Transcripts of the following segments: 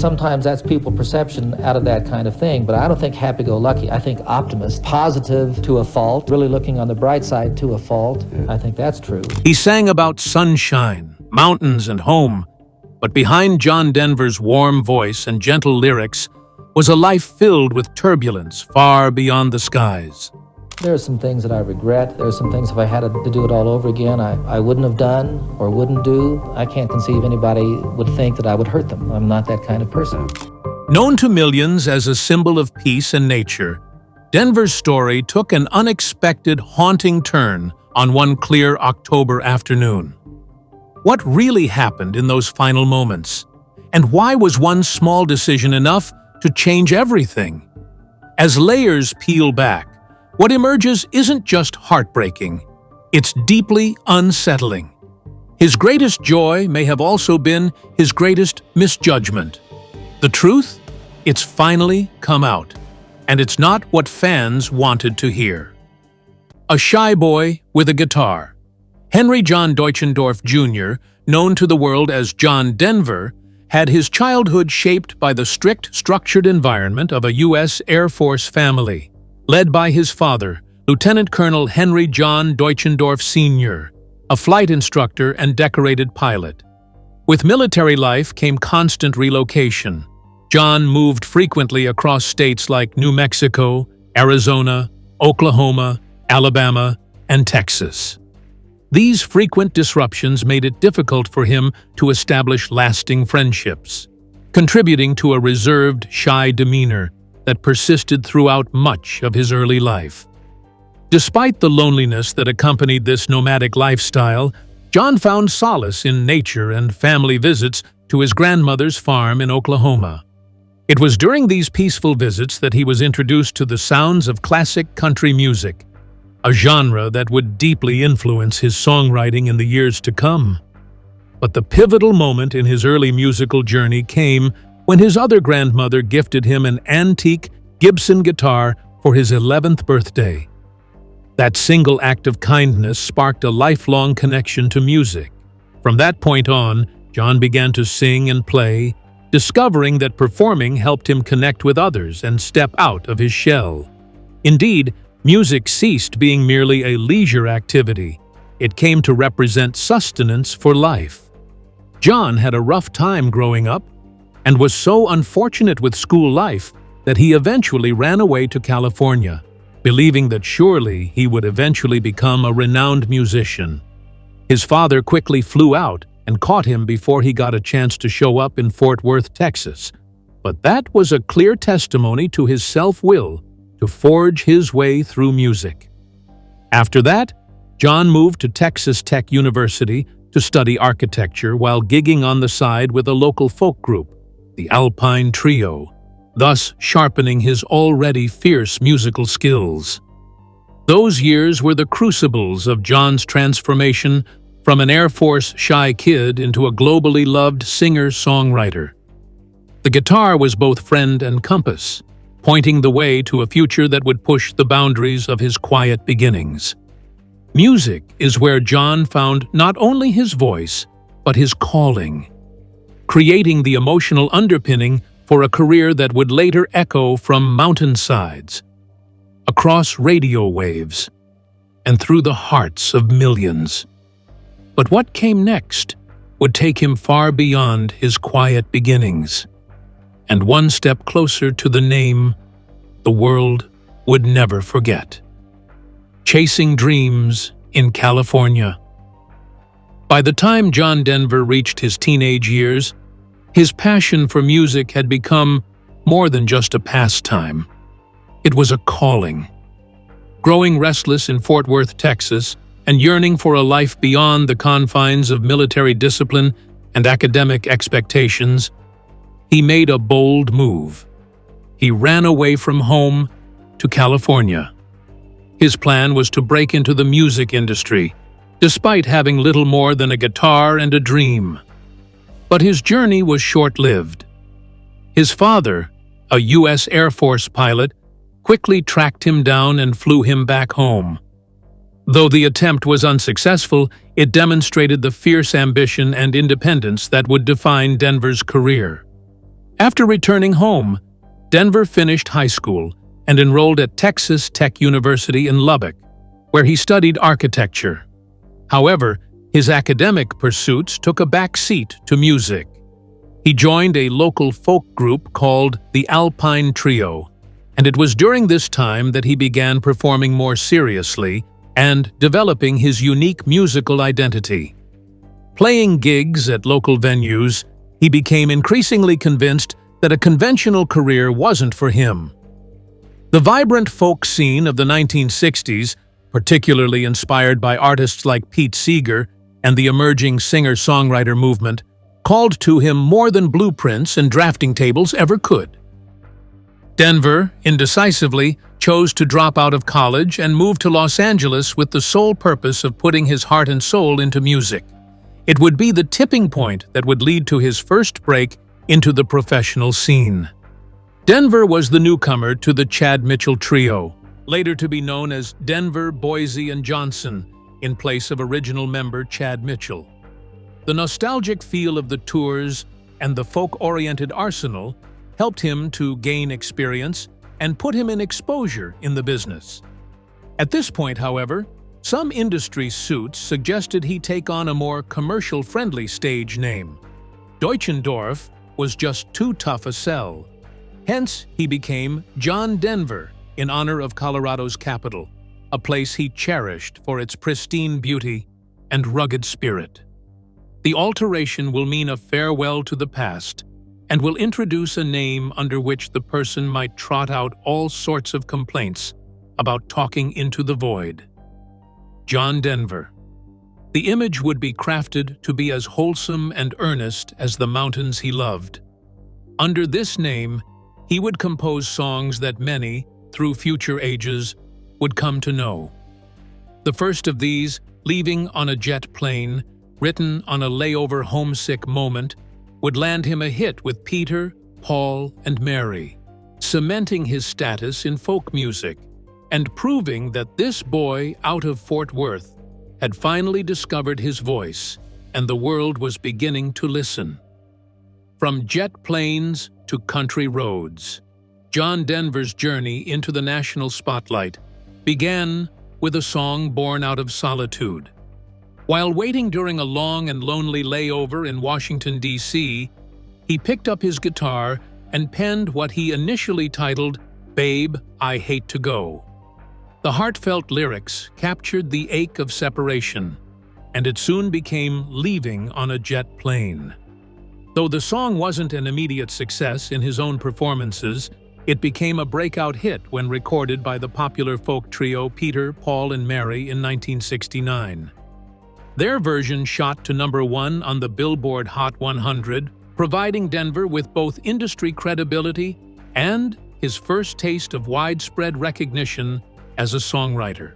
sometimes that's people perception out of that kind of thing, but I don't think happy-go-lucky. I think optimist, positive to a fault, really looking on the bright side to a fault. I think that's true. He sang about sunshine, mountains, and home, but behind John Denver's warm voice and gentle lyrics was a life filled with turbulence far beyond the skies. There are some things that I regret. There are some things if I had to do it all over again, I wouldn't have done or wouldn't do. I can't conceive anybody would think that I would hurt them. I'm not that kind of person. Known to millions as a symbol of peace and nature, Denver's story took an unexpected, haunting turn on one clear October afternoon. What really happened in those final moments? And why was one small decision enough to change everything? As layers peel back, what emerges isn't just heartbreaking, it's deeply unsettling. His greatest joy may have also been his greatest misjudgment. The truth? It's finally come out, and it's not what fans wanted to hear. A shy boy with a guitar, Henry John Deutschendorf Jr., known to the world as John Denver, had his childhood shaped by the strict, structured environment of a U.S. Air Force family. Led by his father, Lieutenant Colonel Henry John Deutschendorf Sr., a flight instructor and decorated pilot. With military life came constant relocation. John moved frequently across states like New Mexico, Arizona, Oklahoma, Alabama, and Texas. These frequent disruptions made it difficult for him to establish lasting friendships, contributing to a reserved, shy demeanor that persisted throughout much of his early life. Despite the loneliness that accompanied this nomadic lifestyle, John found solace in nature and family visits to his grandmother's farm in Oklahoma. It was during these peaceful visits that he was introduced to the sounds of classic country music, a genre that would deeply influence his songwriting in the years to come. But the pivotal moment in his early musical journey came when his other grandmother gifted him an antique Gibson guitar for his 11th birthday. That single act of kindness sparked a lifelong connection to music. From that point on, John began to sing and play, discovering that performing helped him connect with others and step out of his shell. Indeed, music ceased being merely a leisure activity. It came to represent sustenance for life. John had a rough time growing up, and was so unfortunate with school life that he eventually ran away to California, believing that surely he would eventually become a renowned musician. His father quickly flew out and caught him before he got a chance to show up in Fort Worth, Texas. But that was a clear testimony to his self-will to forge his way through music. After that, John moved to Texas Tech University to study architecture while gigging on the side with a local folk group, the Alpine Trio, thus sharpening his already fierce musical skills. Those years were the crucibles of John's transformation from an Air Force shy kid into a globally loved singer-songwriter. The guitar was both friend and compass, pointing the way to a future that would push the boundaries of his quiet beginnings. Music is where John found not only his voice, but his calling, creating the emotional underpinning for a career that would later echo from mountainsides, across radio waves, and through the hearts of millions. But what came next would take him far beyond his quiet beginnings, and one step closer to the name the world would never forget. Chasing Dreams in California. By the time John Denver reached his teenage years, his passion for music had become more than just a pastime. It was a calling. Growing restless in Fort Worth, Texas, and yearning for a life beyond the confines of military discipline and academic expectations, he made a bold move. He ran away from home to California. His plan was to break into the music industry, despite having little more than a guitar and a dream. But his journey was short-lived. His father, a U.S. Air Force pilot, quickly tracked him down and flew him back home. Though the attempt was unsuccessful, it demonstrated the fierce ambition and independence that would define Denver's career. After returning home, Denver finished high school and enrolled at Texas Tech University in Lubbock, where he studied architecture. However, his academic pursuits took a back seat to music. He joined a local folk group called the Alpine Trio, and it was during this time that he began performing more seriously and developing his unique musical identity. Playing gigs at local venues, he became increasingly convinced that a conventional career wasn't for him. The vibrant folk scene of the 1960s, particularly inspired by artists like Pete Seeger and the emerging singer-songwriter movement, called to him more than blueprints and drafting tables ever could. Denver, indecisively, chose to drop out of college and move to Los Angeles with the sole purpose of putting his heart and soul into music. It would be the tipping point that would lead to his first break into the professional scene. Denver was the newcomer to the Chad Mitchell Trio, later to be known as Denver, Boise, and Johnson, in place of original member Chad Mitchell. The nostalgic feel of the tours and the folk-oriented arsenal helped him to gain experience and put him in exposure in the business. At this point, however, some industry suits suggested he take on a more commercial-friendly stage name. Deutschendorf was just too tough a sell. Hence, he became John Denver in honor of Colorado's capital, a place he cherished for its pristine beauty and rugged spirit. The alteration will mean a farewell to the past and will introduce a name under which the person might trot out all sorts of complaints about talking into the void. John Denver. The image would be crafted to be as wholesome and earnest as the mountains he loved. Under this name, he would compose songs that many, through future ages, would come to know. The first of these, Leaving on a Jet Plane, written on a layover homesick moment, would land him a hit with Peter, Paul, and Mary, cementing his status in folk music and proving that this boy out of Fort Worth had finally discovered his voice and the world was beginning to listen. From jet planes to country roads, John Denver's journey into the national spotlight began with a song born out of solitude. While waiting during a long and lonely layover in Washington, D.C., he picked up his guitar and penned what he initially titled, "Babe, I Hate to Go." The heartfelt lyrics captured the ache of separation, and it soon became Leaving on a Jet Plane. Though the song wasn't an immediate success in his own performances, it became a breakout hit when recorded by the popular folk trio Peter, Paul, and Mary in 1969. Their version shot to #1 on the Billboard Hot 100, providing Denver with both industry credibility and his first taste of widespread recognition as a songwriter.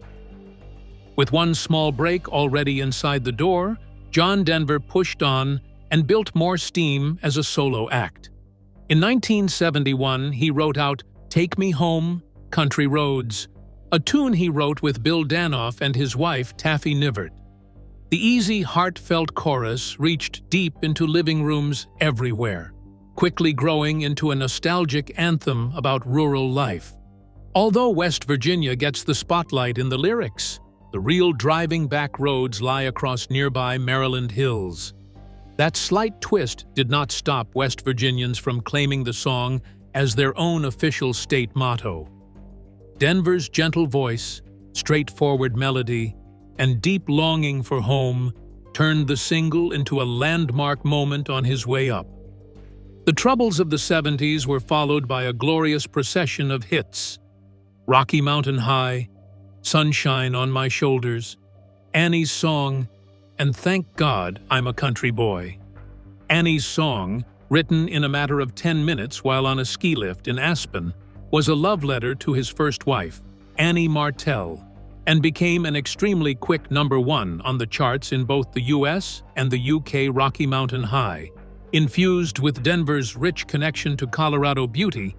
With one small break already inside the door, John Denver pushed on and built more steam as a solo act. In 1971, he wrote out "Take Me Home, Country Roads," a tune he wrote with Bill Danoff and his wife Taffy Nivert. The easy, heartfelt chorus reached deep into living rooms everywhere, quickly growing into a nostalgic anthem about rural life. Although West Virginia gets the spotlight in the lyrics, the real driving back roads lie across nearby Maryland hills. That slight twist did not stop West Virginians from claiming the song as their own official state motto. Denver's gentle voice, straightforward melody, and deep longing for home turned the single into a landmark moment on his way up. The troubles of the 70s were followed by a glorious procession of hits: Rocky Mountain High, Sunshine on My Shoulders, Annie's Song, and Thank God I'm a Country Boy. Annie's Song, written in a matter of 10 minutes while on a ski lift in Aspen, was a love letter to his first wife, Annie Martell, and became an extremely quick #1 on the charts in both the US and the UK. Rocky Mountain High, infused with Denver's rich connection to Colorado beauty,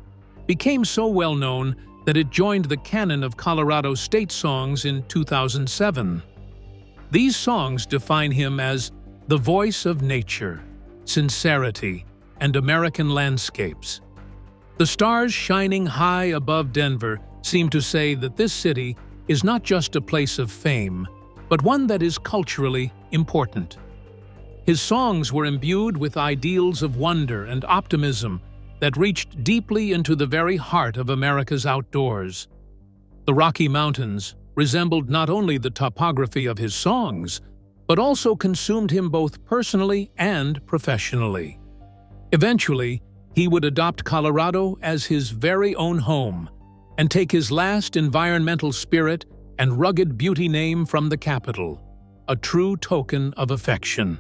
became so well known that it joined the canon of Colorado state songs in 2007. These songs define him as the voice of nature, sincerity, and American landscapes. The stars shining high above Denver seem to say that this city is not just a place of fame, but one that is culturally important. His songs were imbued with ideals of wonder and optimism that reached deeply into the very heart of America's outdoors. The Rocky Mountains resembled not only the topography of his songs, but also consumed him both personally and professionally. Eventually, he would adopt Colorado as his very own home and take his last environmental spirit and rugged beauty name from the capital, a true token of affection.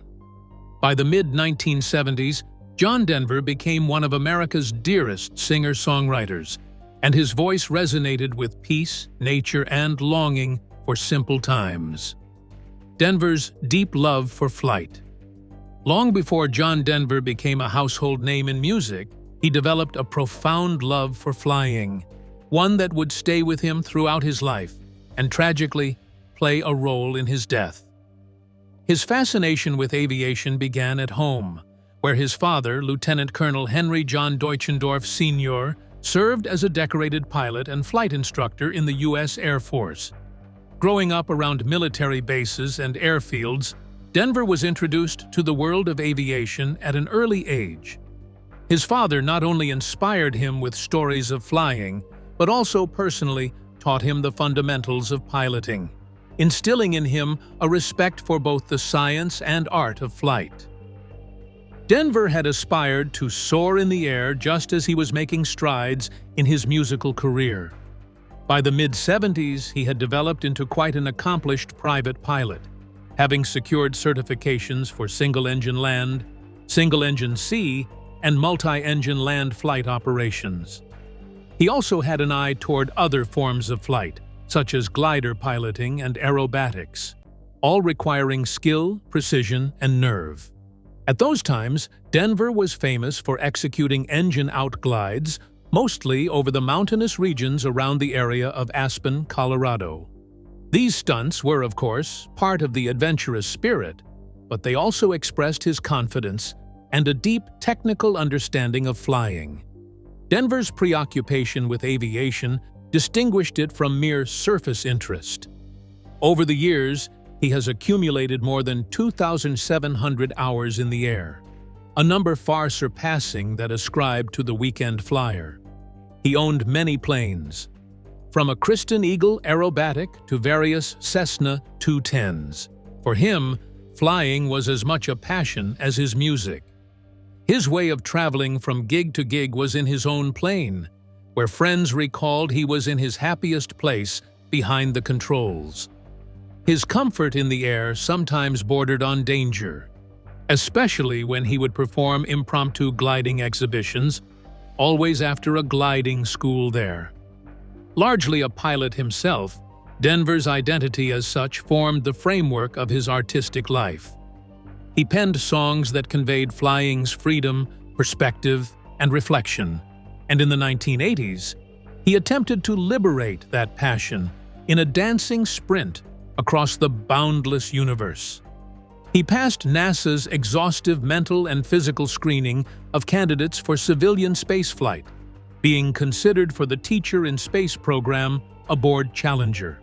By the mid-1970s, John Denver became one of America's dearest singer-songwriters, and his voice resonated with peace, nature, and longing for simple times. Denver's deep love for flight. Long before John Denver became a household name in music, he developed a profound love for flying, one that would stay with him throughout his life and tragically play a role in his death. His fascination with aviation began at home, where his father, Lieutenant Colonel Henry John Deutschendorf Sr., served as a decorated pilot and flight instructor in the U.S. Air Force. Growing up around military bases and airfields, Denver was introduced to the world of aviation at an early age. His father not only inspired him with stories of flying, but also personally taught him the fundamentals of piloting, instilling in him a respect for both the science and art of flight. Denver had aspired to soar in the air just as he was making strides in his musical career. By the mid-70s, he had developed into quite an accomplished private pilot, having secured certifications for single-engine land, single-engine sea, and multi-engine land flight operations. He also had an eye toward other forms of flight, such as glider piloting and aerobatics, all requiring skill, precision, and nerve. At those times, Denver was famous for executing engine-out glides, mostly over the mountainous regions around the area of Aspen, Colorado. These stunts were, of course, part of the adventurous spirit, but they also expressed his confidence and a deep technical understanding of flying. Denver's preoccupation with aviation distinguished it from mere surface interest. Over the years, he has accumulated more than 2,700 hours in the air, a number far surpassing that ascribed to the weekend flyer. He owned many planes, from a Kristen Eagle aerobatic to various Cessna 210s. For him, flying was as much a passion as his music. His way of traveling from gig to gig was in his own plane, where friends recalled he was in his happiest place behind the controls. His comfort in the air sometimes bordered on danger, especially when he would perform impromptu gliding exhibitions, always after a gliding school there. Largely a pilot himself, Denver's identity as such formed the framework of his artistic life. He penned songs that conveyed flying's freedom, perspective, and reflection, and in the 1980s, he attempted to liberate that passion in a dancing sprint across the boundless universe. He passed NASA's exhaustive mental and physical screening of candidates for civilian spaceflight, being considered for the Teacher in Space program aboard Challenger.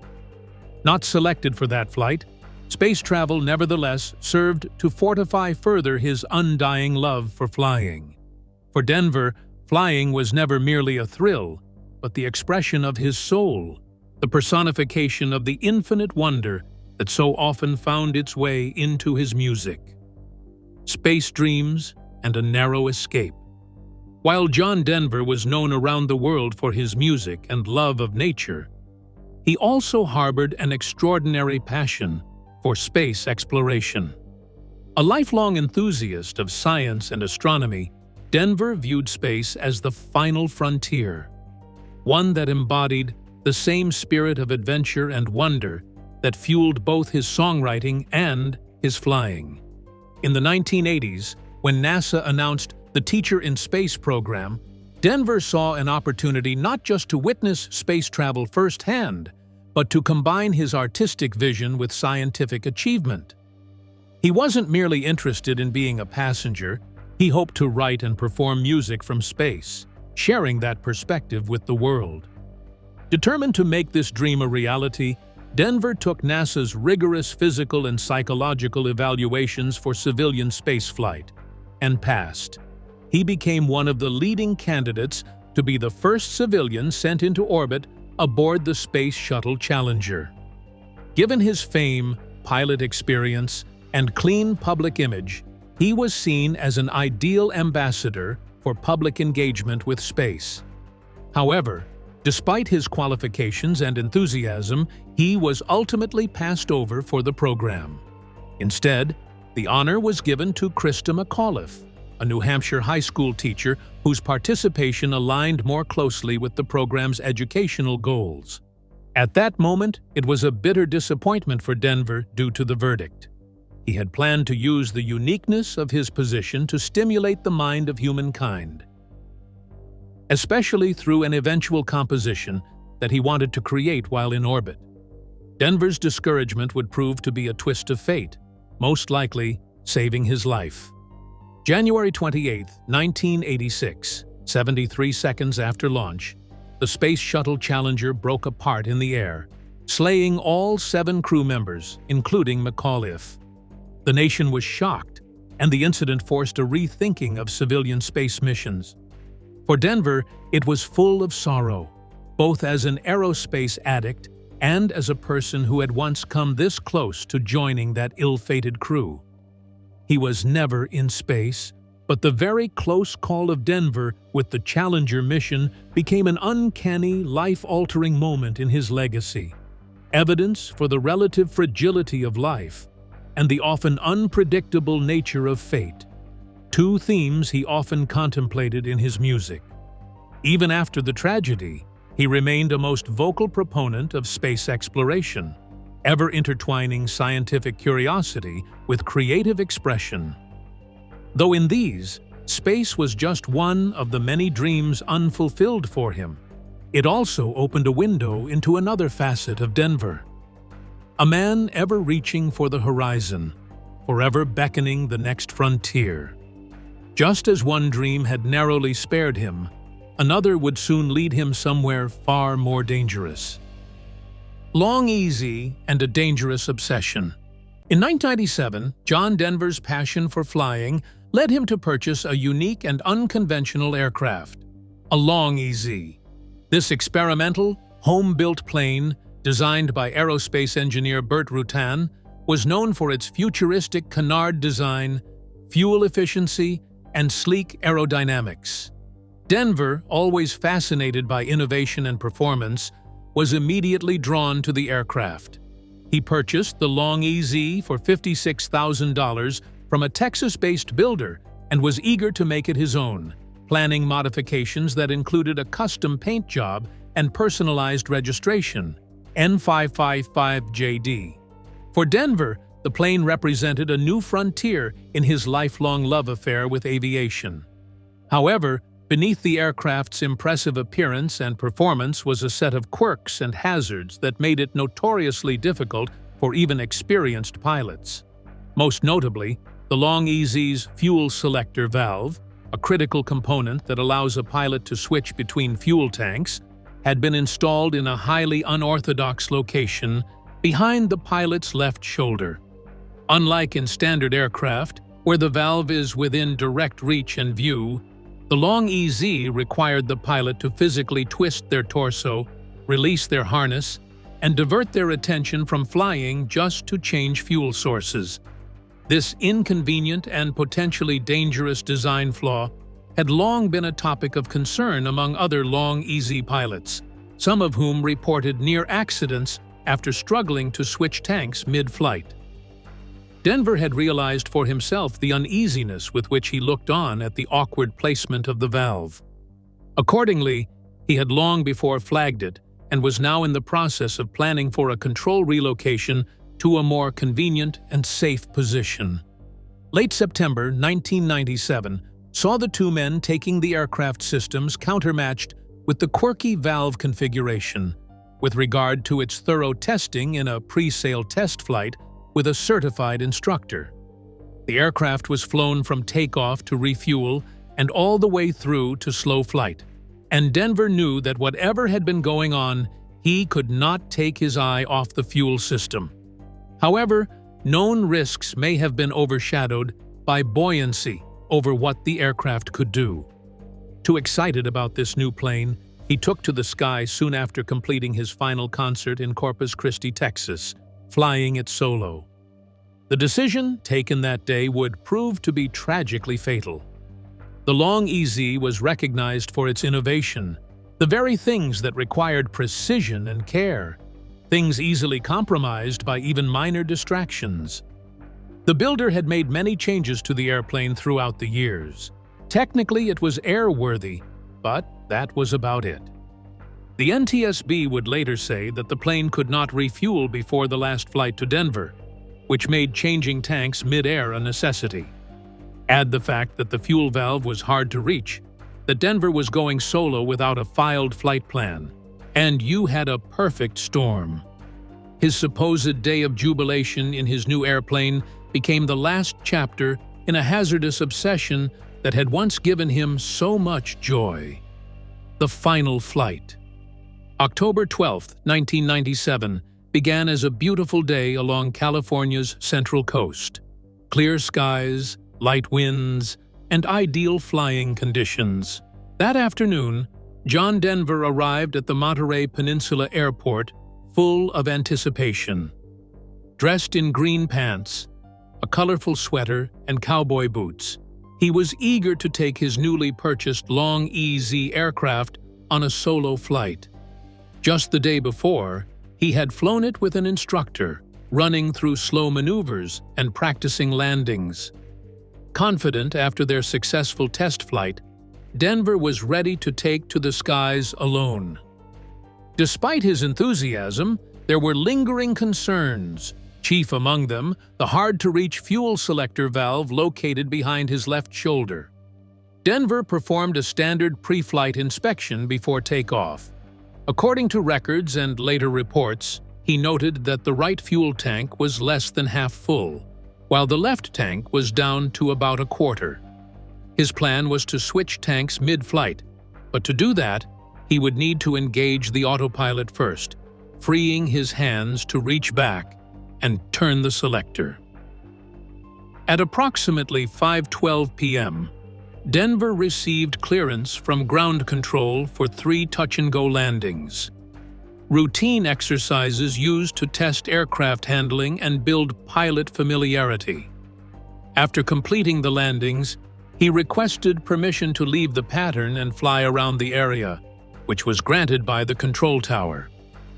Not selected for that flight, space travel nevertheless served to fortify further his undying love for flying. For Denver, flying was never merely a thrill, but the expression of his soul, the personification of the infinite wonder that so often found its way into his music. Space dreams and a narrow escape. While John Denver was known around the world for his music and love of nature, he also harbored an extraordinary passion for space exploration. A lifelong enthusiast of science and astronomy, Denver viewed space as the final frontier, one that embodied the same spirit of adventure and wonder that fueled both his songwriting and his flying. In the 1980s, when NASA announced the Teacher in Space program, Denver saw an opportunity not just to witness space travel firsthand, but to combine his artistic vision with scientific achievement. He wasn't merely interested in being a passenger, He hoped to write and perform music from space, sharing that perspective with the world. Determined to make this dream a reality, Denver took NASA's rigorous physical and psychological evaluations for civilian spaceflight and passed. He became one of the leading candidates to be the first civilian sent into orbit aboard the Space Shuttle Challenger. Given his fame, pilot experience, and clean public image, he was seen as an ideal ambassador for public engagement with space. However, despite his qualifications and enthusiasm, he was ultimately passed over for the program. Instead, the honor was given to Krista McAuliffe, a New Hampshire high school teacher whose participation aligned more closely with the program's educational goals. At that moment, it was a bitter disappointment for Denver due to the verdict. He had planned to use the uniqueness of his position to stimulate the mind of humankind, especially through an eventual composition that he wanted to create while in orbit. Denver's discouragement would prove to be a twist of fate, most likely saving his life. January 28, 1986, 73 seconds after launch, the Space Shuttle Challenger broke apart in the air, slaying all 7 crew members, including McAuliffe. The nation was shocked, and the incident forced a rethinking of civilian space missions. For Denver, it was full of sorrow, both as an aerospace addict and as a person who had once come this close to joining that ill-fated crew. He was never in space, but the very close call of Denver with the Challenger mission became an uncanny, life-altering moment in his legacy, evidence for the relative fragility of life and the often unpredictable nature of fate, 2 themes he often contemplated in his music. Even after the tragedy, he remained a most vocal proponent of space exploration, ever intertwining scientific curiosity with creative expression. Though in these, space was just one of the many dreams unfulfilled for him, it also opened a window into another facet of Denver. A man ever reaching for the horizon, forever beckoning the next frontier. Just as one dream had narrowly spared him, another would soon lead him somewhere far more dangerous. Long easy and a dangerous obsession. In 1997, John Denver's passion for flying led him to purchase a unique and unconventional aircraft, a Long EZ. This experimental, home-built plane, designed by aerospace engineer Burt Rutan, was known for its futuristic canard design, fuel efficiency, and sleek aerodynamics. Denver, always fascinated by innovation and performance, was immediately drawn to the aircraft. He purchased the Long EZ for $56,000 from a Texas-based builder and was eager to make it his own, planning modifications that included a custom paint job and personalized registration, N555JD. For Denver, the plane represented a new frontier in his lifelong love affair with aviation. However, beneath the aircraft's impressive appearance and performance was a set of quirks and hazards that made it notoriously difficult for even experienced pilots. Most notably, the Long EZ's fuel selector valve, a critical component that allows a pilot to switch between fuel tanks, had been installed in a highly unorthodox location behind the pilot's left shoulder. Unlike in standard aircraft, where the valve is within direct reach and view, the Long EZ required the pilot to physically twist their torso, release their harness, and divert their attention from flying just to change fuel sources. This inconvenient and potentially dangerous design flaw had long been a topic of concern among other Long EZ pilots, some of whom reported near accidents after struggling to switch tanks mid-flight. Denver had realized for himself the uneasiness with which he looked on at the awkward placement of the valve. Accordingly, he had long before flagged it and was now in the process of planning for a control relocation to a more convenient and safe position. Late September 1997 saw the 2 men taking the aircraft systems countermatched with the quirky valve configuration, with regard to its thorough testing in a pre-sale test flight with a certified instructor. The aircraft was flown from takeoff to refuel and all the way through to slow flight. And Denver knew that whatever had been going on, he could not take his eye off the fuel system. However, known risks may have been overshadowed by buoyancy over what the aircraft could do. Too excited about this new plane, he took to the sky soon after completing his final concert in Corpus Christi, Texas, flying it solo. The decision taken that day would prove to be tragically fatal. The Long EZ was recognized for its innovation, the very things that required precision and care, things easily compromised by even minor distractions. The builder had made many changes to the airplane throughout the years. Technically, it was airworthy, but that was about it. The NTSB would later say that the plane could not refuel before the last flight to Denver, which made changing tanks mid-air a necessity. Add the fact that the fuel valve was hard to reach, that Denver was going solo without a filed flight plan, and you had a perfect storm. His supposed day of jubilation in his new airplane became the last chapter in a hazardous obsession that had once given him so much joy. The final flight. October 12, 1997, began as a beautiful day along California's central coast. Clear skies, light winds, and ideal flying conditions. That afternoon, John Denver arrived at the Monterey Peninsula Airport full of anticipation. Dressed in green pants, a colorful sweater, and cowboy boots, he was eager to take his newly purchased Long EZ aircraft on a solo flight. Just the day before, he had flown it with an instructor, running through slow maneuvers and practicing landings. Confident after their successful test flight, Denver was ready to take to the skies alone. Despite his enthusiasm, there were lingering concerns, chief among them the hard-to-reach fuel selector valve located behind his left shoulder. Denver performed a standard pre-flight inspection before takeoff. According to records and later reports, he noted that the right fuel tank was less than half full, while the left tank was down to about a quarter. His plan was to switch tanks mid-flight, but to do that, he would need to engage the autopilot first, freeing his hands to reach back and turn the selector. At approximately 5:12 p.m., Denver received clearance from ground control for 3 touch-and-go landings. Routine exercises used to test aircraft handling and build pilot familiarity. After completing the landings, he requested permission to leave the pattern and fly around the area, which was granted by the control tower.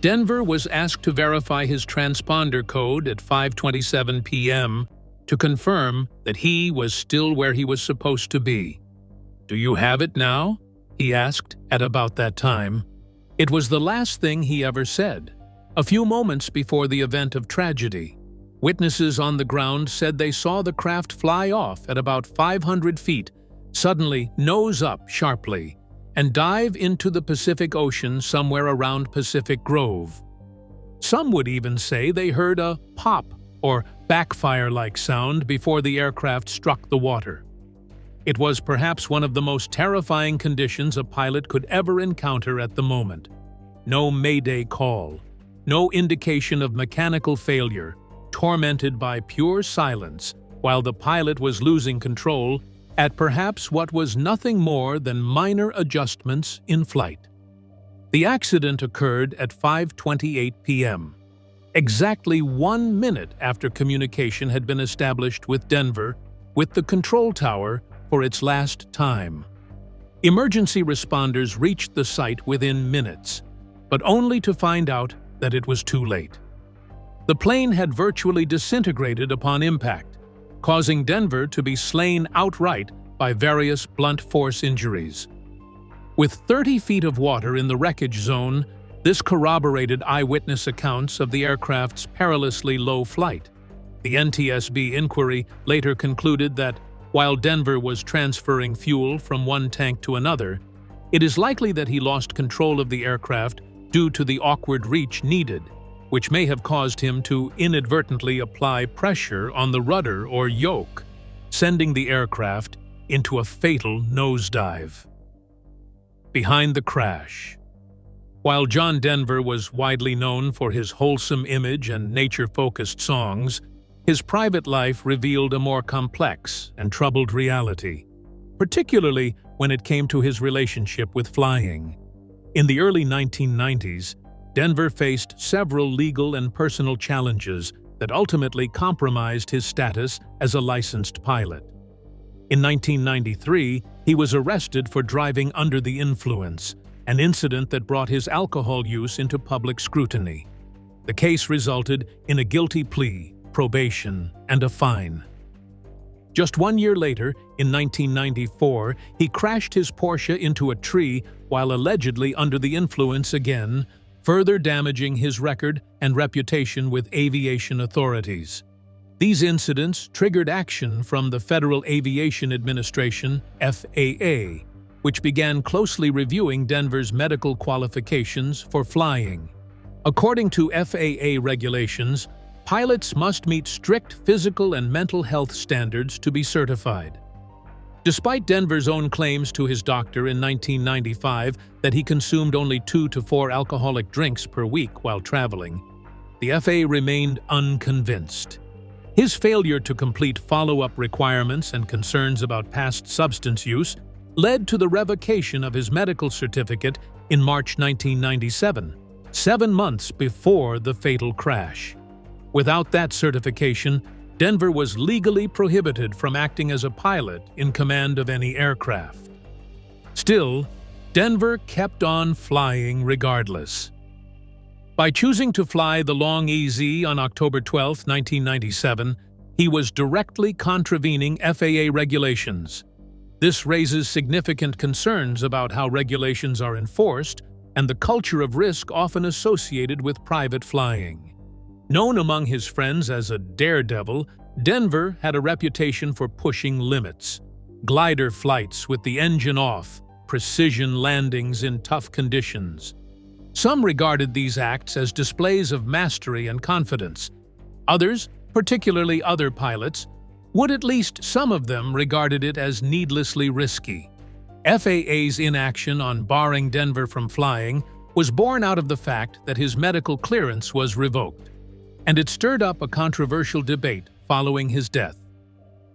Denver was asked to verify his transponder code at 5:27 p.m. to confirm that he was still where he was supposed to be. "Do you have it now?" he asked at about that time. It was the last thing he ever said. A few moments before the event of tragedy, witnesses on the ground said they saw the craft fly off at about 500 feet, suddenly nose up sharply, and dive into the Pacific Ocean somewhere around Pacific Grove. Some would even say they heard a pop or backfire-like sound before the aircraft struck the water. It was perhaps one of the most terrifying conditions a pilot could ever encounter at the moment. No mayday call, no indication of mechanical failure, tormented by pure silence while the pilot was losing control at perhaps what was nothing more than minor adjustments in flight. The accident occurred at 5:28 p.m., exactly 1 minute after communication had been established with Denver, with the control tower, for its last time. Emergency responders reached the site within minutes, but only to find out that it was too late. The plane had virtually disintegrated upon impact, causing Denver to be slain outright by various blunt force injuries. With 30 feet of water in the wreckage zone, this corroborated eyewitness accounts of the aircraft's perilously low flight. The NTSB inquiry later concluded that, while Denver was transferring fuel from one tank to another, it is likely that he lost control of the aircraft due to the awkward reach needed, which may have caused him to inadvertently apply pressure on the rudder or yoke, sending the aircraft into a fatal nosedive. Behind the crash. While John Denver was widely known for his wholesome image and nature-focused songs, his private life revealed a more complex and troubled reality, particularly when it came to his relationship with flying. In the early 1990s, Denver faced several legal and personal challenges that ultimately compromised his status as a licensed pilot. In 1993, he was arrested for driving under the influence, an incident that brought his alcohol use into public scrutiny. The case resulted in a guilty plea, probation, and a fine. Just 1 year later, in 1994, he crashed his Porsche into a tree while allegedly under the influence again, further damaging his record and reputation with aviation authorities. These incidents triggered action from the Federal Aviation Administration, FAA, which began closely reviewing Denver's medical qualifications for flying. According to FAA regulations, pilots must meet strict physical and mental health standards to be certified. Despite Denver's own claims to his doctor in 1995 that he consumed only 2 to 4 alcoholic drinks per week while traveling, the FAA remained unconvinced. His failure to complete follow-up requirements and concerns about past substance use led to the revocation of his medical certificate in March 1997, 7 months before the fatal crash. Without that certification, Denver was legally prohibited from acting as a pilot in command of any aircraft. Still, Denver kept on flying regardless. By choosing to fly the Long EZ on October 12, 1997, he was directly contravening FAA regulations. This raises significant concerns about how regulations are enforced and the culture of risk often associated with private flying. Known among his friends as a daredevil, Denver had a reputation for pushing limits. Glider flights with the engine off, precision landings in tough conditions. Some regarded these acts as displays of mastery and confidence. Others, particularly other pilots, would at least some of them regarded it as needlessly risky. FAA's inaction on barring Denver from flying was born out of the fact that his medical clearance was revoked, and it stirred up a controversial debate following his death,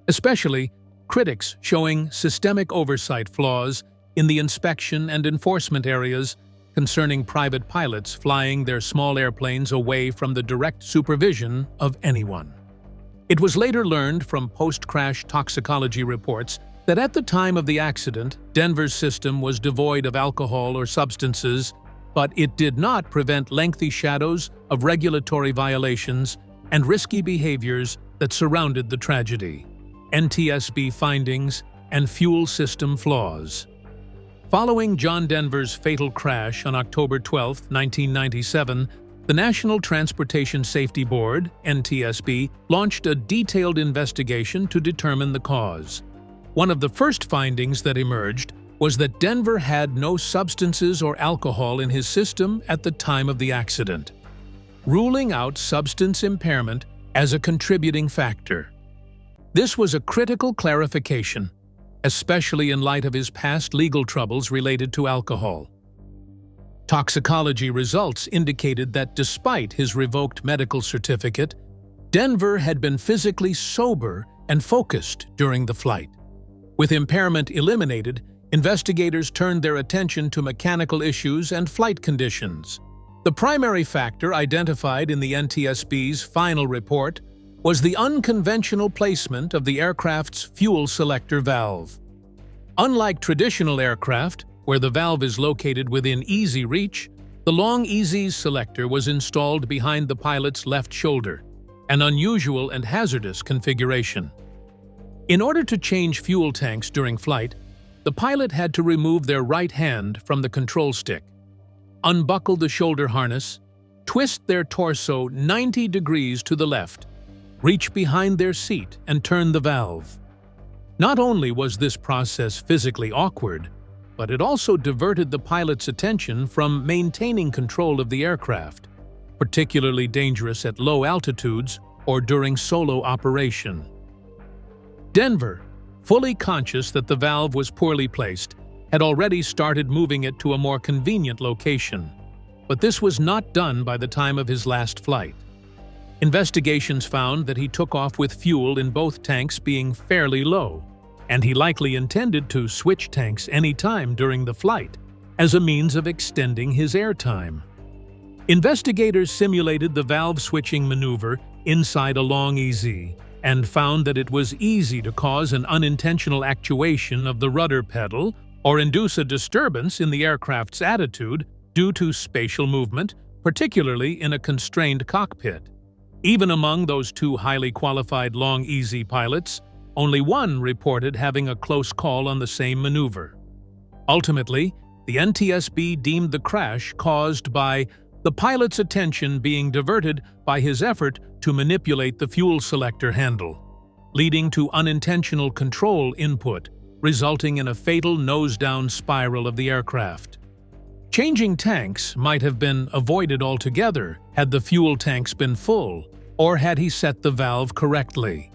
especially critics showing systemic oversight flaws in the inspection and enforcement areas concerning private pilots flying their small airplanes away from the direct supervision of anyone. It was later learned from post-crash toxicology reports that at the time of the accident, Denver's system was devoid of alcohol or substances, but it did not prevent lengthy shadows of regulatory violations and risky behaviors that surrounded the tragedy, NTSB findings, and fuel system flaws. Following John Denver's fatal crash on October 12, 1997, the National Transportation Safety Board, NTSB, launched a detailed investigation to determine the cause. One of the first findings that emerged was that Denver had no substances or alcohol in his system at the time of the accident, ruling out substance impairment as a contributing factor. This was a critical clarification, especially in light of his past legal troubles related to alcohol. Toxicology results indicated that despite his revoked medical certificate, Denver had been physically sober and focused during the flight. With impairment eliminated, investigators turned their attention to mechanical issues and flight conditions. The primary factor identified in the NTSB's final report was the unconventional placement of the aircraft's fuel selector valve. Unlike traditional aircraft, where the valve is located within easy reach, the Long EZ's selector was installed behind the pilot's left shoulder, an unusual and hazardous configuration. In order to change fuel tanks during flight, the pilot had to remove their right hand from the control stick, unbuckle the shoulder harness, twist their torso 90 degrees to the left, reach behind their seat, and turn the valve. Not only was this process physically awkward, but it also diverted the pilot's attention from maintaining control of the aircraft, particularly dangerous at low altitudes or during solo operation. Denver, fully conscious that the valve was poorly placed, had already started moving it to a more convenient location. But this was not done by the time of his last flight. Investigations found that he took off with fuel in both tanks being fairly low, and he likely intended to switch tanks any time during the flight as a means of extending his airtime. Investigators simulated the valve switching maneuver inside a long EZ and found that it was easy to cause an unintentional actuation of the rudder pedal or induce a disturbance in the aircraft's attitude due to spatial movement, particularly in a constrained cockpit. Even among those two highly qualified long EZ pilots, only one reported having a close call on the same maneuver. Ultimately, the NTSB deemed the crash caused by the pilot's attention being diverted by his effort to manipulate the fuel selector handle, leading to unintentional control input, resulting in a fatal nose-down spiral of the aircraft. Changing tanks might have been avoided altogether had the fuel tanks been full, or had he set the valve correctly.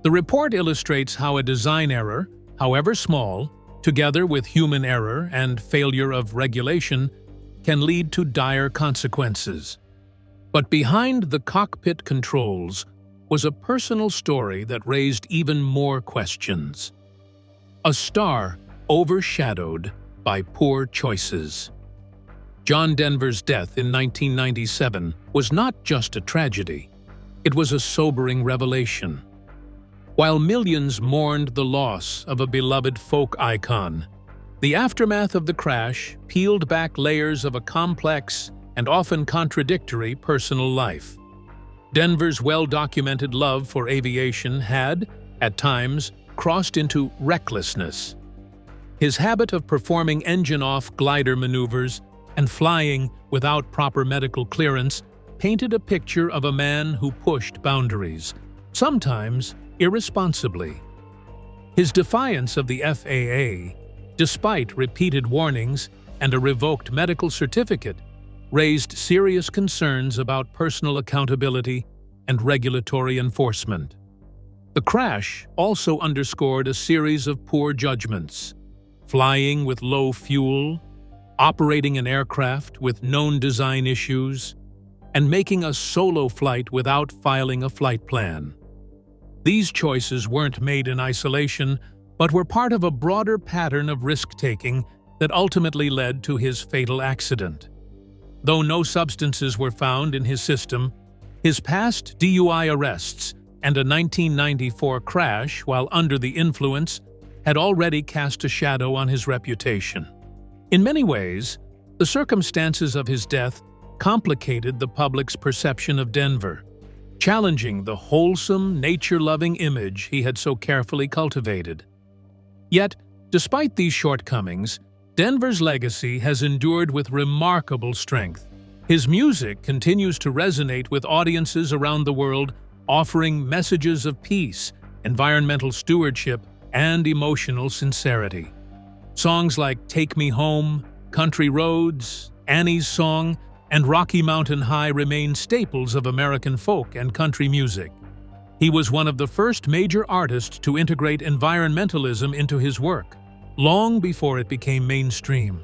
The report illustrates how a design error, however small, together with human error and failure of regulation, can lead to dire consequences. But behind the cockpit controls was a personal story that raised even more questions. A star overshadowed by poor choices. John Denver's death in 1997 was not just a tragedy. It was a sobering revelation. While millions mourned the loss of a beloved folk icon, the aftermath of the crash peeled back layers of a complex and often contradictory personal life. Denver's well-documented love for aviation had, at times, crossed into recklessness. His habit of performing engine-off glider maneuvers and flying without proper medical clearance painted a picture of a man who pushed boundaries, sometimes irresponsibly. His defiance of the FAA, despite repeated warnings and a revoked medical certificate, raised serious concerns about personal accountability and regulatory enforcement. The crash also underscored a series of poor judgments: flying with low fuel, operating an aircraft with known design issues, and making a solo flight without filing a flight plan. These choices weren't made in isolation, but were part of a broader pattern of risk-taking that ultimately led to his fatal accident. Though no substances were found in his system, his past DUI arrests and a 1994 crash while under the influence had already cast a shadow on his reputation. In many ways, the circumstances of his death complicated the public's perception of Denver, challenging the wholesome, nature-loving image he had so carefully cultivated. Yet, despite these shortcomings, Denver's legacy has endured with remarkable strength. His music continues to resonate with audiences around the world, offering messages of peace, environmental stewardship, and emotional sincerity. Songs like Take Me Home, Country Roads, Annie's Song, and Rocky Mountain High remain staples of American folk and country music. He was one of the first major artists to integrate environmentalism into his work, long before it became mainstream.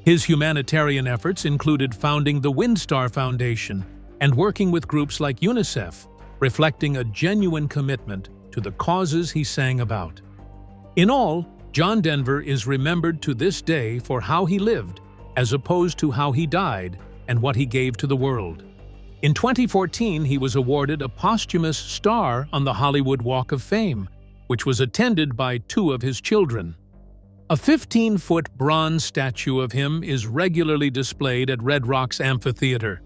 His humanitarian efforts included founding the WindStar Foundation and working with groups like UNICEF, reflecting a genuine commitment to the causes he sang about. In all, John Denver is remembered to this day for how he lived, as opposed to how he died and what he gave to the world. In 2014, he was awarded a posthumous star on the Hollywood Walk of Fame, which was attended by two of his children. A 15-foot bronze statue of him is regularly displayed at Red Rocks Amphitheater,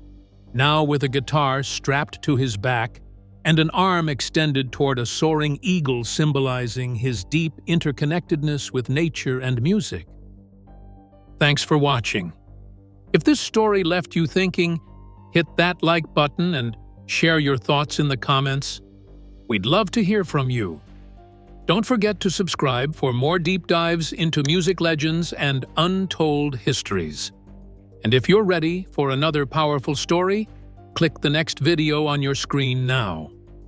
now with a guitar strapped to his back and an arm extended toward a soaring eagle symbolizing his deep interconnectedness with nature and music. Thanks for watching. If this story left you thinking, hit that like button and share your thoughts in the comments. We'd love to hear from you. Don't forget to subscribe for more deep dives into music legends and untold histories. And if you're ready for another powerful story, click the next video on your screen now.